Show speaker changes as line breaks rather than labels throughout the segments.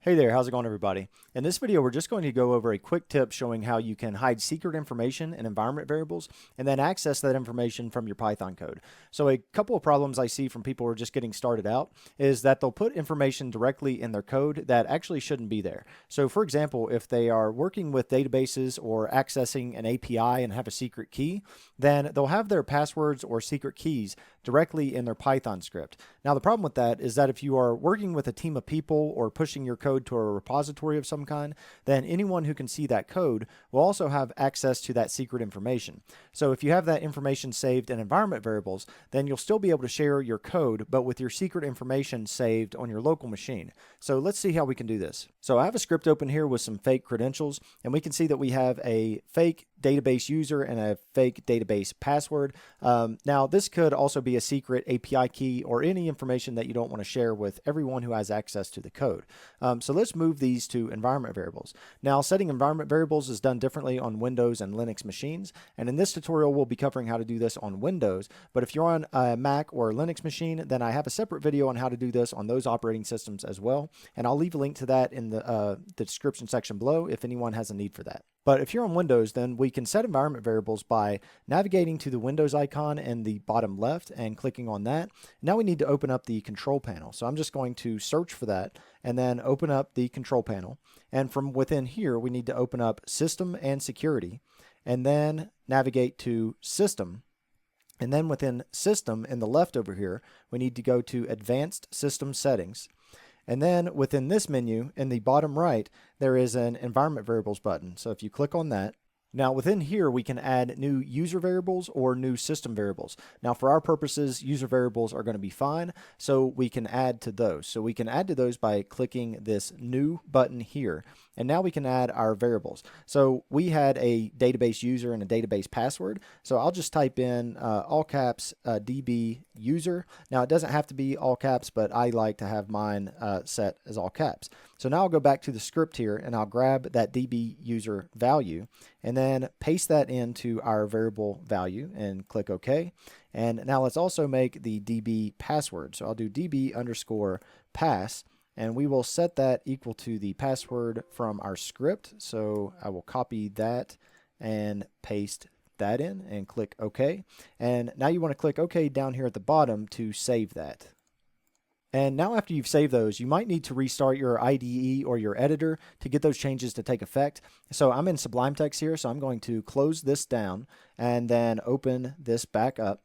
Hey there, how's it going everybody? In this video, we're just going to go over a quick tip showing how you can hide secret information in environment variables and then access that information from your Python code. So a couple of problems I see from people who are just getting started out is that they'll put information directly in their code that actually shouldn't be there. So for example, if they are working with databases or accessing an API and have a secret key, then they'll have their passwords or secret keys directly in their Python script. Now the problem with that is that if you are working with a team of people or pushing your code to a repository of some kind, then anyone who can see that code will also have access to that secret information. So if you have that information saved in environment variables, then you'll still be able to share your code, but with your secret information saved on your local machine. So let's see how we can do this. So I have a script open here with some fake credentials, and we can see that we have a fake database user and a fake database password. Now this could also be a secret API key or any information that you don't want to share with everyone who has access to the code. So let's move these to environment variables. Now setting environment variables is done differently on Windows and Linux machines, and in this tutorial we'll be covering how to do this on Windows, but if you're on a Mac or Linux machine, then I have a separate video on how to do this on those operating systems as well, and I'll leave a link to that in the description section below if anyone has a need for that. But if you're on Windows, then we can set environment variables by navigating to the Windows icon in the bottom left and clicking on that. Now we need to open up the control panel. So I'm just going to search for that and then open up the control panel. And from within here, we need to open up System and Security and then navigate to System. And then within System in the left over here, we need to go to Advanced System Settings. And then within this menu in the bottom right, there is an environment variables button. So if you click on that, now within here, we can add new user variables or new system variables. Now for our purposes, user variables are going to be fine. So we can add to those. So we can add to those by clicking this new button here. And now we can add our variables. So we had a database user and a database password. So I'll just type in all caps DB user. Now it doesn't have to be all caps, but I like to have mine set as all caps. So now I'll go back to the script here and I'll grab that DB user value and then paste that into our variable value and click OK. And now let's also make the DB password. So I'll do DB underscore pass. And we will set that equal to the password from our script. So I will copy that and paste that in and click OK. And now you want to click OK down here at the bottom to save that. And now after you've saved those, you might need to restart your IDE or your editor to get those changes to take effect. So I'm in Sublime Text here, so I'm going to close this down and then open this back up.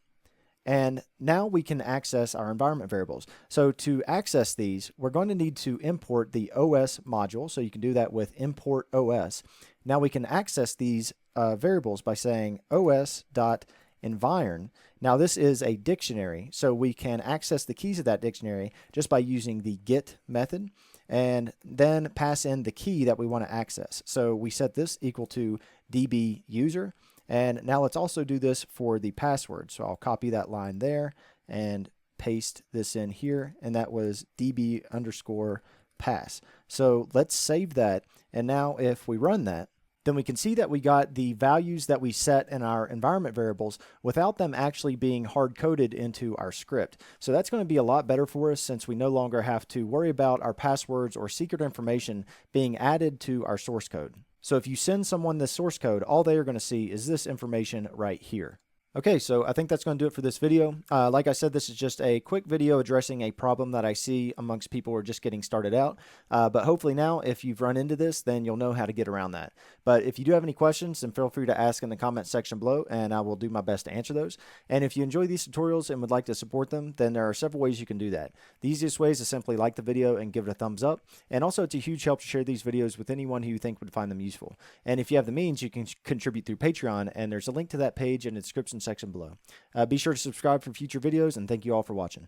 And now we can access our environment variables. So to access these, we're going to need to import the OS module. So you can do that with import OS. Now we can access these variables by saying os.environ. Now this is a dictionary, so we can access the keys of that dictionary just by using the get method and then pass in the key that we want to access. So we set this equal to DB user. And now let's also do this for the password. So I'll copy that line there and paste this in here. And that was DB underscore pass. So let's save that. And now if we run that, then we can see that we got the values that we set in our environment variables without them actually being hard-coded into our script. So that's going to be a lot better for us since we no longer have to worry about our passwords or secret information being added to our source code. So if you send someone this source code, all they are going to see is this information right here. Okay, so I think that's going to do it for this video. Like I said, this is just a quick video addressing a problem that I see amongst people who are just getting started out. But hopefully now, if you've run into this, then you'll know how to get around that. But if you do have any questions, then feel free to ask in the comment section below, and I will do my best to answer those. And if you enjoy these tutorials and would like to support them, then there are several ways you can do that. The easiest way is to simply like the video and give it a thumbs up. And also, it's a huge help to share these videos with anyone who you think would find them useful. And if you have the means, you can contribute through Patreon, and there's a link to that page in the description section below. Be sure to subscribe for future videos, and thank you all for watching.